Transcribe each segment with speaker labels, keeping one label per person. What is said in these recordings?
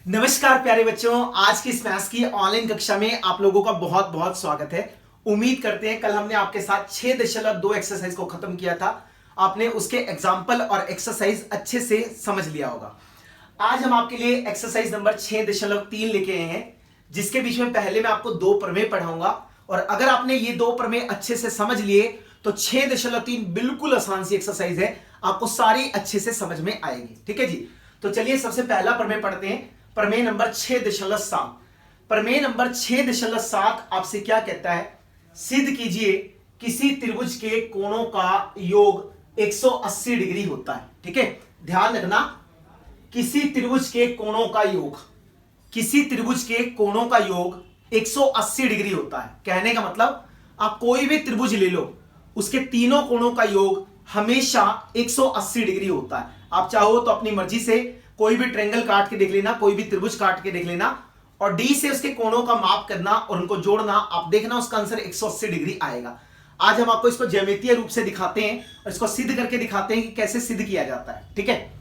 Speaker 1: नमस्कार प्यारे बच्चों, आज की इस मैथ्स की ऑनलाइन कक्षा में आप लोगों का बहुत बहुत स्वागत है। उम्मीद करते हैं कल हमने आपके साथ 6.2 एक्सरसाइज को खत्म किया था। आपने उसके एग्जाम्पल और एक्सरसाइज अच्छे से समझ लिया होगा। आज हम आपके लिए एक्सरसाइज नंबर 6.3 लेके आए हैं, जिसके बीच में पहले मैं आपको दो प्रमेय पढ़ाऊंगा और अगर आपने ये दो प्रमेय अच्छे से समझ लिए तो 6.3 बिल्कुल आसान सी एक्सरसाइज है, आपको सारी अच्छे से समझ में आएगी। ठीक है जी, तो चलिए सबसे पहला प्रमेय पढ़ते हैं। प्रमेय नंबर 6.7। प्रमेय नंबर 6.7 आपसे क्या कहता है? सिद्ध कीजिए किसी त्रिभुज के कोणों का योग 180 डिग्री होता है। ठीक है, ध्यान रखना, किसी त्रिभुज के कोणों का योग, किसी त्रिभुज के कोणों का योग 180 डिग्री होता है। कहने का मतलब आप कोई भी त्रिभुज ले लो, उसके तीनों कोणों का योग हमेशा 180 डिग्री होता है। आप चाहो तो अपनी मर्जी से कोई भी ट्रायंगल काट के देख लेना, कोई भी त्रिभुज काट के देख लेना और डी से उसके कोणों का माप करना और उनको जोड़ना, आप देखना उसका आंसर 180 डिग्री आएगा। आज हम आपको इसको ज्यामितीय रूप से दिखाते हैं और इसको सिद्ध करके दिखाते हैं कि कैसे सिद्ध किया जाता है। ठीक है,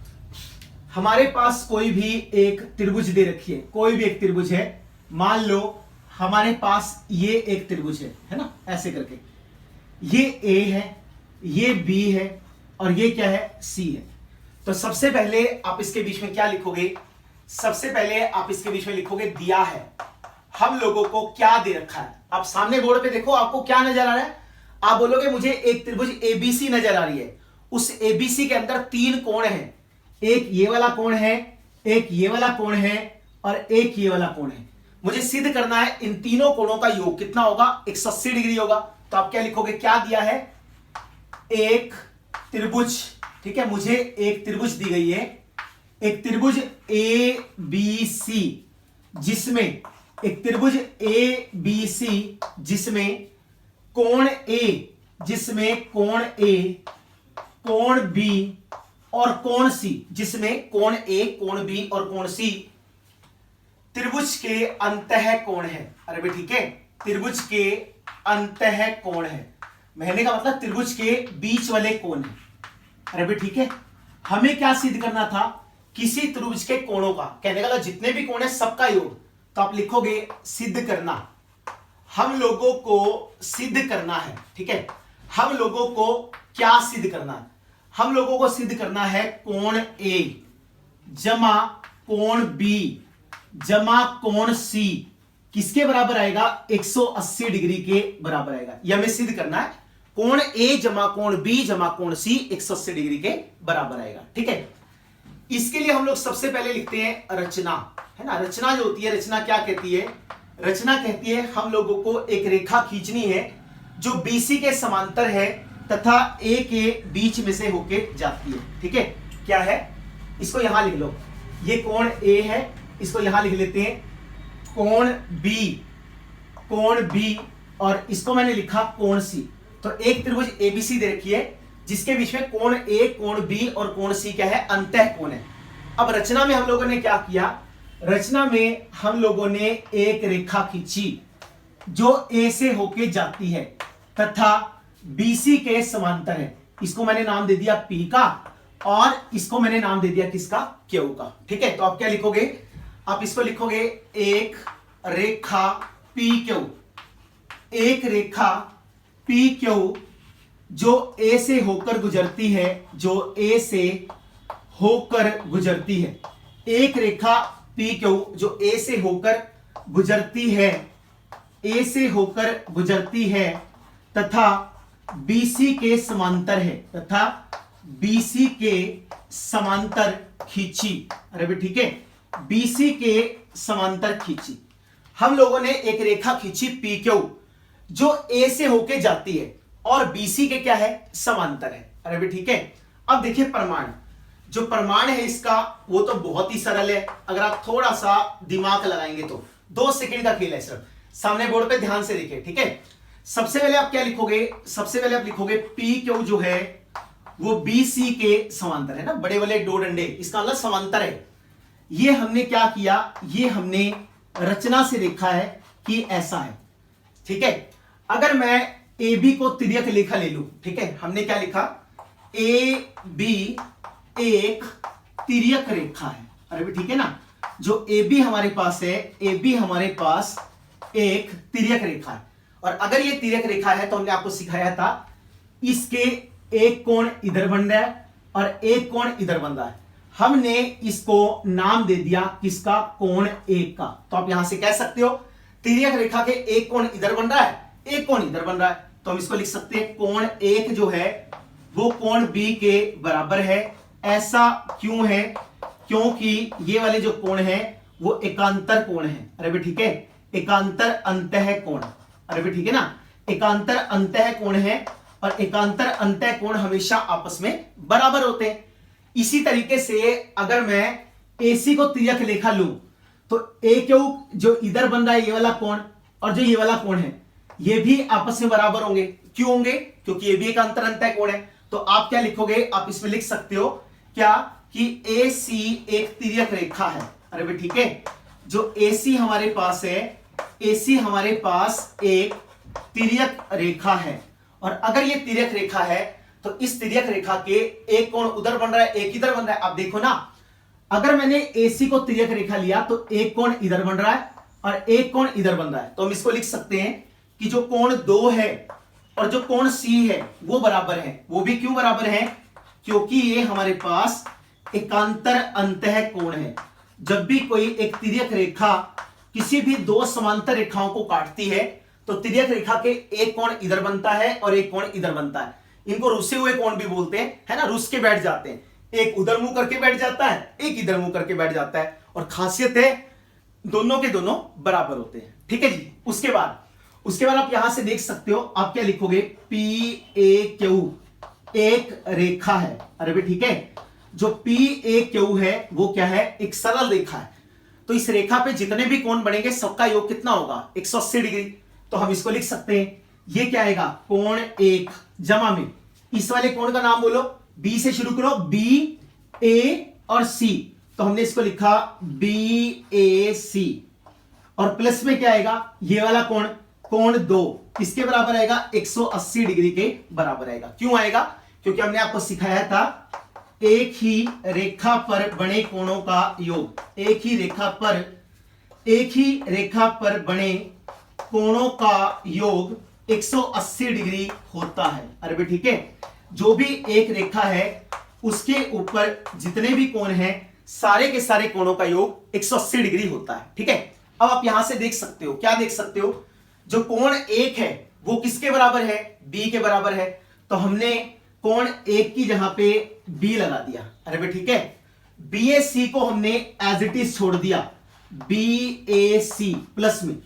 Speaker 1: हमारे पास कोई भी एक त्रिभुज दे रखी है, कोई भी एक त्रिभुज है। मान लो हमारे पास ये एक त्रिभुज है ना, ऐसे करके ये ए है, ये बी है और ये क्या है, सी है। तो सबसे पहले आप इसके बीच में क्या लिखोगे? सबसे पहले आप इसके बीच में लिखोगे दिया है। हम लोगों को क्या दे रखा है? आप सामने बोर्ड पे देखो, आपको क्या नजर आ रहा है? आप बोलोगे मुझे एक त्रिभुज एबीसी नजर आ रही है। उस एबीसी के अंदर तीन कोण हैं, एक ये वाला कोण है, एक ये वाला कोण है और एक ये वाला कोण है। मुझे सिद्ध करना है इन तीनों कोणों का योग कितना होगा, 180 डिग्री होगा। तो आप क्या लिखोगे? क्या दिया है? एक त्रिभुज। ठीक है, मुझे एक त्रिभुज दी गई है, एक त्रिभुज ए बी सी, जिसमें एक त्रिभुज ए बी सी जिसमें कोण ए, जिसमें कोण ए, कोण बी और कोण सी, जिसमें कोण ए, कोण बी और कोण सी त्रिभुज के अंतः कोण है। अरे भाई ठीक है, त्रिभुज के अंतः कोण है, कहने का मतलब त्रिभुज के बीच वाले कोण है। अरे भाई ठीक है, हमें क्या सिद्ध करना था? किसी त्रिभुज के कोणों का, कहने का मतलब जितने भी कोण है सबका योग। तो आप लिखोगे सिद्ध करना। हम लोगों को सिद्ध करना है। ठीक है, हम लोगों को क्या सिद्ध करना है? हम लोगों को सिद्ध करना है कोण ए जमा कोण बी जमा कोण सी किसके बराबर आएगा? 180 डिग्री के बराबर आएगा। यह हमें सिद्ध करना है, कोण ए जमा कोण बी जमा कोण सी 180 डिग्री के बराबर आएगा। ठीक है, इसके लिए हम लोग सबसे पहले लिखते हैं रचना, है ना। रचना जो होती है, रचना क्या कहती है? रचना कहती है हम लोगों को एक रेखा खींचनी है जो बीसी के समांतर है तथा ए के बीच में से होके जाती है। ठीक है, क्या है? इसको यहां लिख लो, ये कोण ए है, इसको यहां लिख लेते हैं कोण बी और इसको मैंने लिखा कोण सी। तो एक त्रिभुज एबीसी दे रखी है जिसके बीच में कोण ए, कोण बी और कोण सी क्या है? अंतः कोण है। अब रचना में हम लोगों ने क्या किया? रचना में हम लोगों ने एक रेखा खींची जो ए से होके जाती है तथा बीसी के समांतर है। इसको मैंने नाम दे दिया पी का और इसको मैंने नाम दे दिया किसका? क्यू का। ठीक है, तो आप क्या लिखोगे? आप इसको लिखोगे एक रेखा पी क्यू, एक रेखा पी क्यू जो ए से होकर गुजरती है, जो ए से होकर गुजरती है। एक रेखा पी क्यू जो ए से होकर गुजरती है, ए से होकर गुजरती है तथा बीसी के समांतर है, तथा बीसी के समांतर खींची। अरे भाई ठीक है, बीसी के समांतर खींची। हम लोगों ने एक रेखा खींची पी क्यू जो ए से होके जाती है और बीसी के क्या है? समांतर है। अरे भाई ठीक है, अब देखिए प्रमाण, जो प्रमाण है इसका वो तो बहुत ही सरल है। अगर आप थोड़ा सा दिमाग लगाएंगे तो 2 सेकंड का खेल है सिर्फ। सामने बोर्ड पे ध्यान से देखिए। ठीक है, सबसे पहले आप क्या लिखोगे? सबसे पहले आप लिखोगे पी क्यू जो है वो बीसी के समांतर है ना, बड़े वाले दो डंडे, इसका मतलब समांतर है। ये हमने क्या किया? ये हमने रचना से देखा है कि ऐसा है। ठीक है, अगर मैं ए बी को तिर्यक रेखा ले लूं, ठीक है, हमने क्या लिखा? ए बी एक तिर्यक रेखा है। अरे भी ठीक है ना, जो ए बी हमारे पास है, ए बी हमारे पास एक तिर्यक रेखा है, और अगर ये तिर्यक रेखा है तो हमने आपको सिखाया था इसके एक कोण इधर बन रहा है और एक कोण इधर बन रहा है। हमने इसको नाम दे दिया किसका, कोण एक का। तो आप यहां से कह सकते हो तिर्यक रेखा के एक कोण इधर बन रहा है, एक कोण इधर बन रहा है, तो हम इसको लिख सकते हैं कोण एक जो है वो कोण बी के बराबर है। ऐसा क्यों है, क्योंकि ये वाले जो कोण है वो एकांतर कोण है। अरे भाई ठीक है, एकांतर अंतः कोण, अरे भाई ठीक है ना, एकांतर अंतः कोण है, और एकांतर अंतः कोण हमेशा आपस में बराबर होते हैं। इसी तरीके से अगर मैं AC को तिर्यक रेखा लूं तो AQ जो इधर बन रहा है ये वाला कोण और जो ये वाला कोण है ये भी आपस में बराबर होंगे। क्यों होंगे, क्योंकि ये भी एकांतर अंतः कोण है। तो आप क्या लिखोगे, आप इसमें लिख सकते हो क्या कि AC एक तिर्यक रेखा है। अरे भाई ठीक है, जो AC हमारे पास है, AC हमारे पास एक तिर्यक रेखा है, और अगर ये तिर्यक रेखा है तो इस तिर्यक रेखा के एक कोण उधर बन रहा है, एक इधर बन रहा है। आप देखो ना, अगर मैंने AC को तिर्यक रेखा लिया तो एक कोण इधर बन रहा है और एक कोण इधर बन रहा है, तो हम इसको लिख सकते हैं कि जो कोण 2 है और जो कोण C है वो बराबर है। वो भी क्यों बराबर है, क्योंकि ये हमारे पास एकांतर अंतः कोण है। जब भी कोई एक तिर्यक रेखा किसी भी दो समांतर रेखाओं को काटती है तो तिर्यक रेखा के एक कोण इधर बनता है और एक कोण इधर बनता है। इनको रुसे हुए कोण भी बोलते हैं, है ना, रुस के बैठ जाते हैं, एक उधर मुंह करके बैठ जाता है, एक इधर मुंह करके बैठ जाता है, और खासियत है दोनों के दोनों बराबर होते हैं। ठीक है जी। उसके बाद आप यहां से देख सकते हो, आप क्या लिखोगे, PAQ एक रेखा है। अरे भाई ठीक है, जो PAQ है वो क्या है, एक सरल रेखा है। तो इस रेखा पे जितने भी कोण बनेंगे सबका योग कितना होगा, 180 डिग्री। तो हम इसको लिख सकते हैं, ये क्या आएगा, कोण एक जमा में इस वाले कोण का नाम बोलो, B से शुरू करो, BA और C, तो हमने इसको लिखा BAC, और प्लस में क्या आएगा, ये वाला कोण, कोण 2 किसके बराबर आएगा, 180 डिग्री के बराबर आएगा। क्यों आएगा, क्योंकि हमने आपको सिखाया था एक ही रेखा पर बने कोणों का योग, एक ही रेखा पर बने कोणों का योग 180 डिग्री होता है। अरे भाई ठीक है, जो भी एक रेखा है उसके ऊपर जितने भी कोण हैं सारे के सारे कोणों का योग 180 डिग्री होता है। ठीक है, अब आप यहां से देख सकते हो, क्या देख सकते हो, जो कोण एक है वो किसके बराबर है, B के बराबर है। तो हमने कोण एक की जगह पे B लगा दिया। अरे भाई ठीक है, BAC को हमने एज इट इज छोड़ दिया, BAC प्लस में,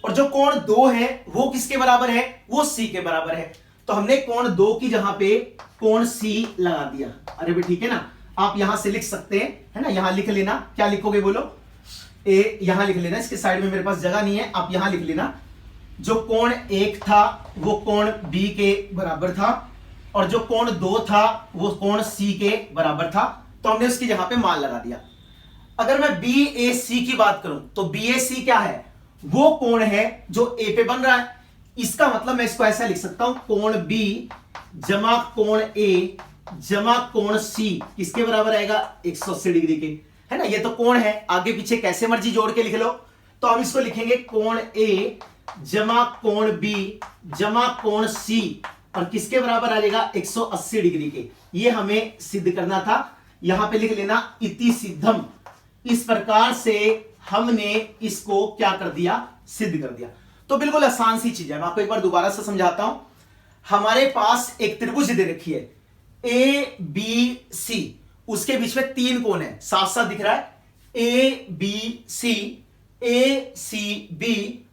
Speaker 1: और जो कोण 2 है वो किसके बराबर है, वो C के बराबर है। तो हमने कोण 2 की जगह पे कोण C लगा दिया। अरे भाई ठीक है ना, आप यहां से लिख सकते हैं, है ना, यहां लिख लेना, क्या लिखोगे बोलो, ए यहां लिख लेना, इसके साइड में मेरे पास जगह नहीं है, आप यहां लिख लेना, जो कोण 1 था वो कोण B के बराबर था, और जो कोण 2 था वो कोण C के बराबर था। तो हमने उसकी जगह पे मान लगा दिया। अगर मैं BAC की बात करूं तो BAC क्या है, वो कोण है जो A पे बन रहा है। इसका मतलब मैं इसको ऐसा लिख सकता हूं, कोण B जमा कोण A जमा कोण C किसके बराबर आएगा, 180 डिग्री के, है ना। ये तो कोण है, आगे पीछे कैसे मर्जी जोड़ के लिख लो। तो हम इसको लिखेंगे कोण A जमा कोण B जमा कोण C, और किसके बराबर आ जाएगा, 180 डिग्री के। ये हमें सिद्ध करना था, यहां पे लिख लेना इति सिद्धम। इस प्रकार से हमने इसको क्या कर दिया, सिद्ध कर दिया। तो बिल्कुल आसान सी चीज है, मैं आपको एक बार दोबारा से समझाता हूं। हमारे पास एक त्रिभुज दे रखी है ABC, उसके बीच में 3 कोण है, साफ साफ दिख रहा है, ABC, ACB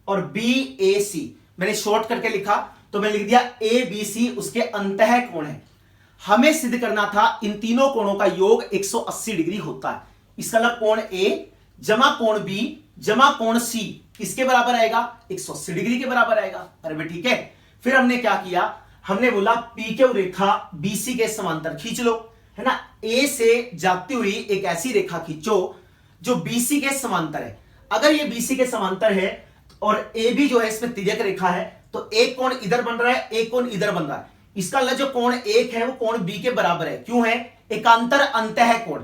Speaker 1: और BAC। मैंने शॉर्ट करके लिखा तो मैंने लिख दिया ABC, उसके अंतः कोण है। हमें सिद्ध करना था इन तीनों कोणों का योग 180 डिग्री होता है। इसका मतलब कोण A जमा कोण B जमा कोण C किसके बराबर आएगा, 180 डिग्री के बराबर आएगा। अरे भाई ठीक है, फिर हमने क्या किया, हमने बोला PQ रेखा BC के समांतर खींच लो, है ना। A से जाती हुई एक ऐसी रेखा खींचो जो BC के समांतर है। अगर ये BC के समांतर है और AB जो है इसमें तिर्यक रेखा है, तो एक कोण इधर बन रहा है, एक कोण इधर बन रहा है। इसका मतलब जो कोण 1 है वो कोण B के बराबर है। क्यों है, एकांतर अंतः कोण।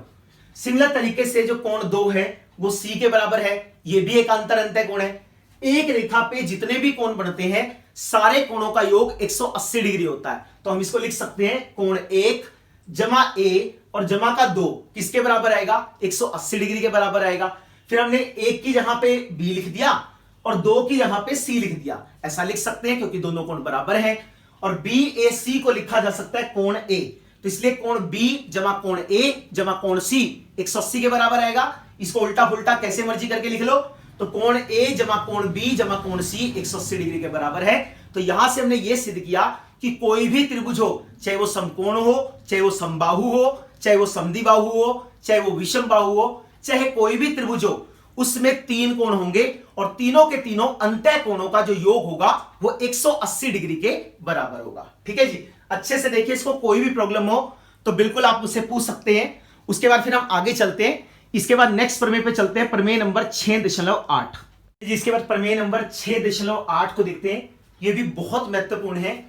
Speaker 1: सिमिलर तरीके से जो कोण 2 है वो सी के बराबर है, ये भी एक अंतर अंतः कोण है। एक रेखा पे जितने भी कोण बनते हैं सारे कोणों का योग 180 डिग्री होता है, तो हम इसको लिख सकते हैं कोण 1 जमा ए और जमा का 2 किसके बराबर आएगा, 180 डिग्री के बराबर आएगा। फिर हमने 1 की जगह पे बी लिख दिया और 2 की जगह पे सी लिख दिया, ऐसा लिख सकते हैं क्योंकि दोनों कोण बराबर हैं। और बी ए सी को लिखा जा सकता है कोण ए, तो इसलिए कोण बी जमा कोण ए जमा कोण सी 180 के बराबर आएगा। इसको उल्टा पुल्टा कैसे मर्जी करके लिख लो, तो कोण ए जमा कोण बी जमा कोण सी 180 डिग्री के बराबर है। तो यहां से हमने यह सिद्ध किया कि कोई भी त्रिभुज हो, चाहे वो समकोण हो, चाहे वो समबाहु हो, चाहे वो समद्विबाहु हो, चाहे वो विषम बाहु हो, चाहे कोई भी त्रिभुज हो, उसमें 3 कोण होंगे और तीनों के तीनों अंतः कोणों का जो योग होगा वो 180 डिग्री के बराबर होगा। ठीक है जी, अच्छे से देखिए, इसको कोई भी प्रॉब्लम हो तो बिल्कुल आप मुझसे पूछ सकते हैं। उसके बाद फिर हम आगे चलते हैं, इसके बाद नेक्स्ट प्रमेय पे चलते हैं, प्रमेय नंबर 6.8। इसके बाद प्रमेय नंबर 6.8 को देखते हैं, यह भी बहुत महत्वपूर्ण है।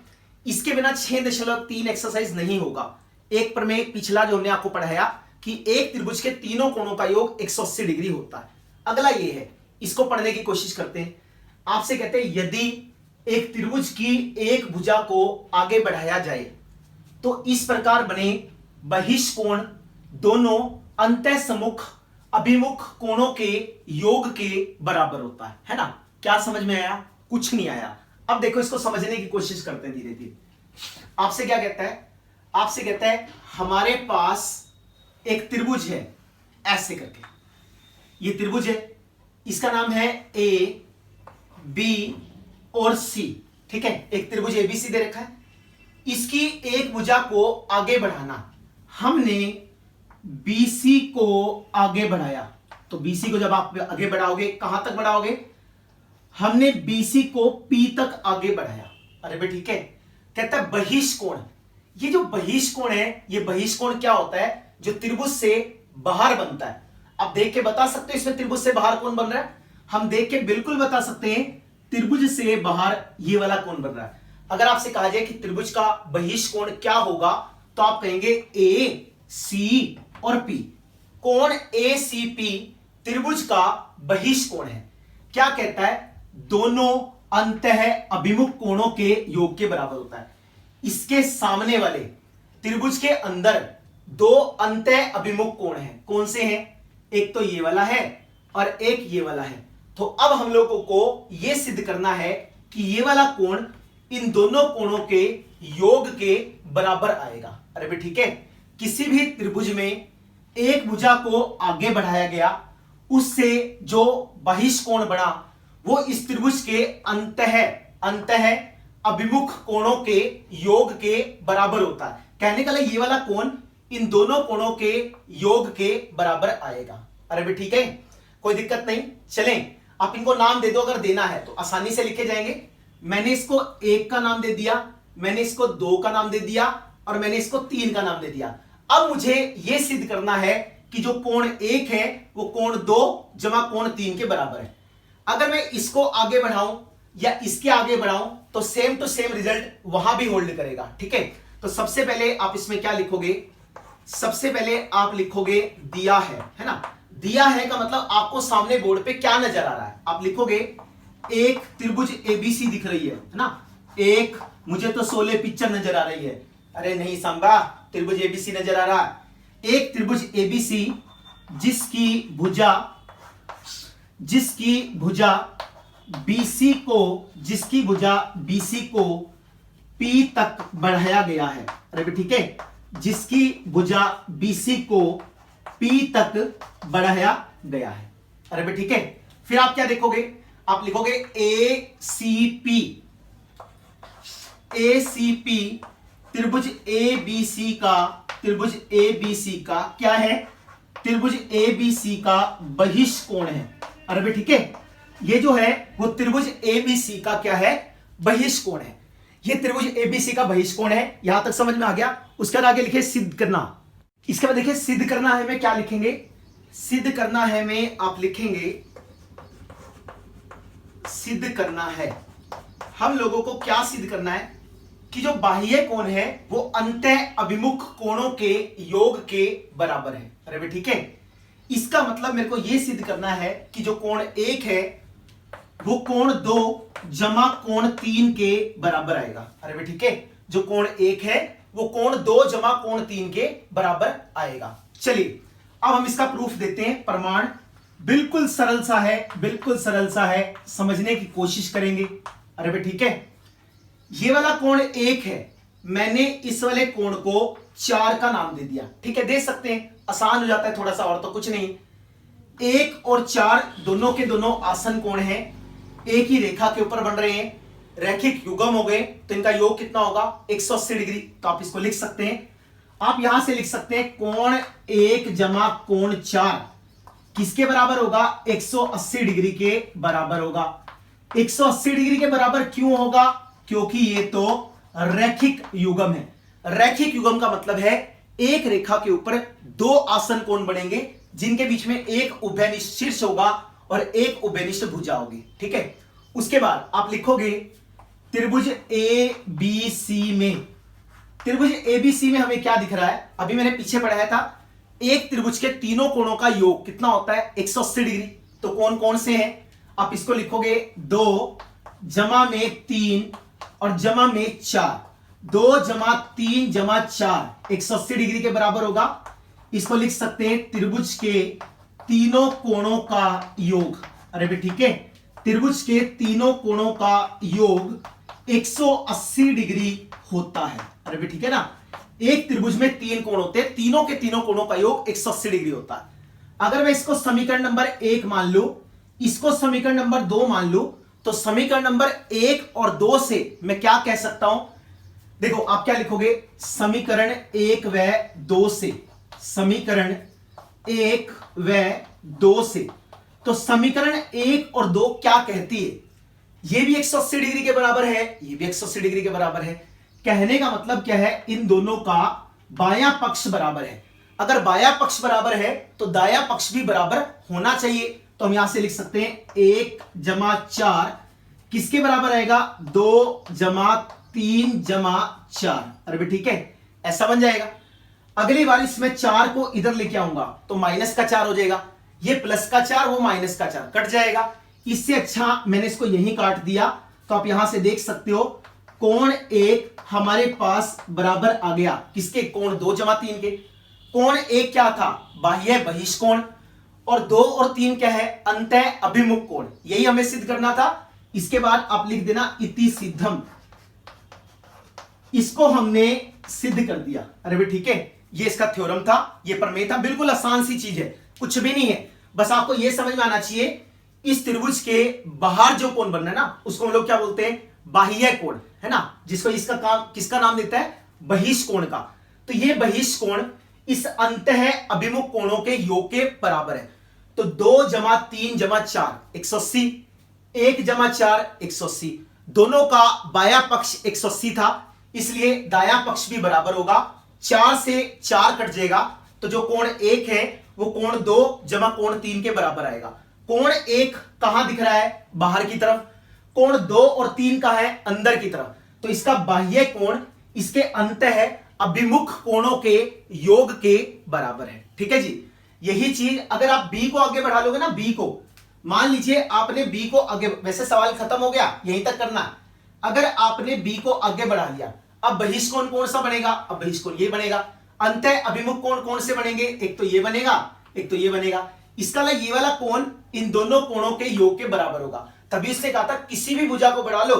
Speaker 1: इसके बिना 6.3 एक्सरसाइज नहीं होगा। एक प्रमेय पिछला जो हमने आपको पढ़ाया कि एक त्रिभुज के तीनों कोणों का योग 180 डिग्री होता है। अगला ये है, इसको पढ़ने की कोशिश करते हैं। आपसे कहते हैं यदि एक त्रिभुज की एक भुजा को आगे बढ़ाया जाए तो इस प्रकार बने बहिष्कोण दोनों अंतः सम्मुख अभिमुख कोणों के योग के बराबर होता है ना। क्या समझ में आया? कुछ नहीं आया। अब देखो, इसको समझने की कोशिश करते हैं धीरे धीरे। आपसे क्या कहता है? आपसे कहता है हमारे पास एक त्रिभुज है ऐसे करके, ये त्रिभुज है, इसका नाम है ए बी और सी। ठीक है, एक त्रिभुज एबीसी दे रखा है, इसकी एक भुजा को आगे बढ़ाना। हमने बीसी को आगे बढ़ाया, तो बीसी को जब आप आगे बढ़ाओगे कहां तक बढ़ाओगे? हमने बीसी को पी तक आगे बढ़ाया। अरे भाई ठीक है, कहता है बहिष्कोण। ये जो बहिष्कोण है, ये बहिष्कोण क्या होता है? जो त्रिभुज से बाहर बनता है। आप देख के बता सकते हो इसमें त्रिभुज से बाहर कौन बन रहा है? हम देख के बिल्कुल बता सकते हैं, त्रिभुज से बाहर ये वाला कौन बन रहा है। अगर आपसे कहा जाए कि त्रिभुज का बहिष्कोण क्या होगा, तो आप कहेंगे ए सी और पी। कोण ए सी पी त्रिभुज का बहिष्कोण है। क्या कहता है? दोनों अंतः अभिमुख कोणों के योग के बराबर होता है। इसके सामने वाले त्रिभुज के अंदर दो अंतः अभिमुख कोण हैं। कौन से हैं? एक तो ये वाला है और एक ये वाला है। तो अब हम लोगों को यह सिद्ध करना है कि ये वाला कोण इन दोनों कोणों के योग के बराबर आएगा। अरे भाई ठीक है, किसी भी त्रिभुज में एक भुजा को आगे बढ़ाया गया, उससे जो बहिष्कोण बना वो इस त्रिभुज के अंतः अभिमुख कोणों के योग के बराबर होता है। कहने का ये वाला कोण इन दोनों कोणों के योग के बराबर आएगा। अरे भाई ठीक है, कोई दिक्कत नहीं। चलें, आप इनको नाम दे दो, अगर देना है तो आसानी से लिखे जाएंगे। मैंने इसको 1 का नाम दे दिया, मैंने इसको 2 का नाम दे दिया और मैंने इसको 3 का नाम दे दिया। अब मुझे यह सिद्ध करना है कि जो कोण 1 है वो कोण 2 जमा कोण 3 के बराबर है। अगर मैं इसको आगे बढ़ाऊं या इसके आगे बढ़ाऊं तो सेम टू सेम रिजल्ट वहां भी होल्ड करेगा। ठीक है, तो सबसे पहले आप इसमें क्या लिखोगे? सबसे पहले आप लिखोगे दिया है ना। दिया है का मतलब आपको सामने बोर्ड पे क्या नजर आ रहा है? आप लिखोगे एक त्रिभुज एबीसी दिख रही है ना। एक, मुझे तो 16 पिक्चर नजर आ रही है। अरे नहीं सांबा, त्रिभुज एबीसी नजर आ रहा है। एक त्रिभुज एबीसी जिसकी भुजा बीसी को पी तक बढ़ाया गया है। अरे ठीक है, जिसकी भुजा बीसी को पी तक बढ़ाया गया है। अरे भाई ठीक है, फिर आप क्या देखोगे? आप लिखोगे ए सी पी त्रिभुज ए बी सी का क्या है? त्रिभुज ए बी सी का बहिष्कोण है। अरे भाई ठीक है, ये जो है वो त्रिभुज ए बी सी का क्या है? बहिष्कोण है। ये त्रिभुज ए बी सी का बहिष्कोण है। यहां तक समझ में आ गया। उसके बाद आगे लिखे सिद्ध करना। इसके बाद देखिए सिद्ध करना है में क्या लिखेंगे? सिद्ध करना है में आप लिखेंगे सिद्ध करना है। हम लोगों को क्या सिद्ध करना है? कि जो बाह्य कोण है वो अंतः अभिमुख कोणों के योग के बराबर है। अरे भाई ठीक है, इसका मतलब मेरे को यह सिद्ध करना है कि जो कोण 1 है वो कोण 2 जमा कोण 3 के बराबर आएगा। अरे भाई ठीक है, जो कोण 1 है वो कोण 2 जमा कोण 3 के बराबर आएगा। चलिए अब हम इसका प्रूफ देते हैं। प्रमाण बिल्कुल सरल सा है, बिल्कुल सरल सा है, समझने की कोशिश करेंगे। अरे भाई ठीक है, ये वाला कोण 1 है, मैंने इस वाले कोण को 4 का नाम दे दिया। ठीक है, दे सकते हैं, आसान हो जाता है थोड़ा सा, और तो कुछ नहीं। 1 और 4 दोनों के दोनों आसन कोण हैं, एक ही रेखा के ऊपर बन रहे हैं, रैखिक युग्म हो गए, तो इनका योग कितना होगा 180 डिग्री। तो आप इसको लिख सकते हैं, आप यहां से लिख सकते हैं कोण 1 जमा कोण 4 किसके बराबर होगा 180 डिग्री के बराबर होगा। 180 डिग्री के बराबर क्यों होगा, क्योंकि ये तो रैखिक युग्म है। रैखिक युग्म का मतलब है एक रेखा के ऊपर दो आसन कोण बनेंगे जिनके बीच में एक उभयनिष्ठ शीर्ष होगा और एक उभयनिष्ठ भुजा होगी। ठीक है, उसके बाद आप लिखोगे त्रिभुज ए बी सी में, त्रिभुज ए बी सी में हमें क्या दिख रहा है, अभी मैंने पीछे पढ़ाया था, एक त्रिभुज के तीनों कोणों का योग कितना होता है 180 डिग्री। तो कौन कौन से हैं, आप इसको लिखोगे 2 जमा में 3 और जमा में 4, 2 जमा 3 जमा 4 180 डिग्री के बराबर होगा। इसको लिख सकते हैं त्रिभुज के तीनों कोणों का योग। अरे भाई ठीक है, त्रिभुज के तीनों कोणों का योग 180 डिग्री होता है। अरे भाई ठीक है ना, एक त्रिभुज में 3 कोण होते हैं, तीनों के तीनों कोणों का योग 180 डिग्री होता है। अगर मैं इसको समीकरण नंबर 1 मान लूं, इसको समीकरण नंबर 2 मान लूं, तो समीकरण नंबर 1 और 2 से मैं क्या कह सकता हूं, देखो आप क्या लिखोगे, समीकरण 1 व 2 से, समीकरण 1 व 2 से, तो समीकरण 1 और 2 क्या कहती है, ये भी 180 डिग्री के बराबर है, ये भी 180 डिग्री के बराबर है। कहने का मतलब क्या है, इन दोनों का बायां पक्ष बराबर है। अगर बायां पक्ष बराबर है तो दायां पक्ष भी बराबर होना चाहिए। तो हम यहां से लिख सकते हैं 1 जमा 4 किसके बराबर आएगा 2 जमा 3 जमा 4। अरे ठीक है, ऐसा बन जाएगा। अगली बार इसमें 4 को इधर लेके आऊंगा तो माइनस का 4 हो जाएगा, ये प्लस का 4 वो माइनस का 4 कट जाएगा। इससे अच्छा मैंने इसको यहीं काट दिया। तो आप यहां से देख सकते हो कोण 1 हमारे पास बराबर आ गया किसके, कोण 2 जमा 3 के। कोण 1 क्या था, बाह्य बहिष्कोण, और 2 और 3 क्या है, अंतः अभिमुख कोण। यही हमें सिद्ध करना था। इसके बाद आप लिख देना इति सिद्धम, इसको हमने सिद्ध कर दिया। अरे भाई ठीक है, ये इसका थ्योरम था, ये प्रमेय था, बिल्कुल आसान सी चीज है, कुछ भी नहीं है। बस आपको यह समझ में आना चाहिए, इस त्रिभुज के बाहर जो कोण बन रहा है ना, उसको हम लोग क्या बोलते हैं, बाह्य कोण, है ना, जिसको इसका काम किसका नाम देता है, बहिष्कोण का। तो ये बहिष्कोण इस अंतः अभिमुख कोणों के योग के बराबर है। तो 2 जमा 3 जमा 4 180, 1 जमा 4 180, दोनों का बायां पक्ष 180 था, इसलिए दायां पक्ष भी बराबर होगा। 4 से 4 कट जाएगा, तो जो कोण 1 है वो कोण 2 जमा कोण 3 के बराबर आएगा। कोण 1 कहां दिख रहा है, बाहर की तरफ, कोण 2 और 3 का है अंदर की तरफ, तो इसका बाह्य कोण इसके अंतः अभिमुख कोणों के योग के बराबर है। ठीक है जी, यही चीज अगर आप बी को आगे बढ़ा लोगे ना, बी को मान लीजिए आपने बी को आगे, वैसे सवाल खत्म हो गया, यहीं तक करना। अगर आपने बी को आगे बढ़ा लिया, अब बहिष्कोण कौन सा बनेगा, अब बहिष्कोण ये बनेगा। अंतः अभिमुख कोण कौन से बनेंगे, एक तो ये बनेगा, एक तो ये बनेगा। इसका ये वाला कोण इन दोनों कोणों के योग के बराबर होगा। तभी उसने कहा था किसी भी भुजा को बढ़ा लो,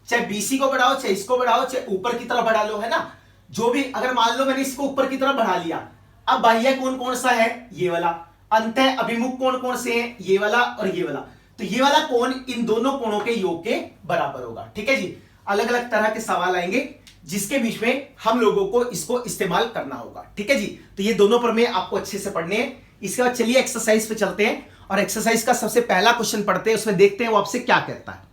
Speaker 1: चाहे बीसी को बढ़ाओ, चाहे इसको बढ़ाओ, चाहे ऊपर की तरफ बढ़ा लो, है ना, जो भी। अगर मान लो मैंने इसको ऊपर की तरफ बढ़ा लिया, अब बाह्य कोण कौन सा है, ये वाला। अंतः अभिमुख कोण कौन से हैं, ये वाला और ये वाला। तो ये वाला कोण इन दोनों कोणों के योग के बराबर होगा। ठीक है जी, अलग अलग तरह के सवाल आएंगे जिसके बीच में हम लोगों को इसको इस्तेमाल करना होगा। ठीक है जी, तो ये दोनों प्रमेय आपको अच्छे से पढ़ने हैं। इसके बाद चलिए एक्सरसाइज पे चलते हैं और एक्सरसाइज का सबसे पहला क्वेश्चन पढ़ते हैं, उसमें देखते हैं वो आपसे क्या कहता है।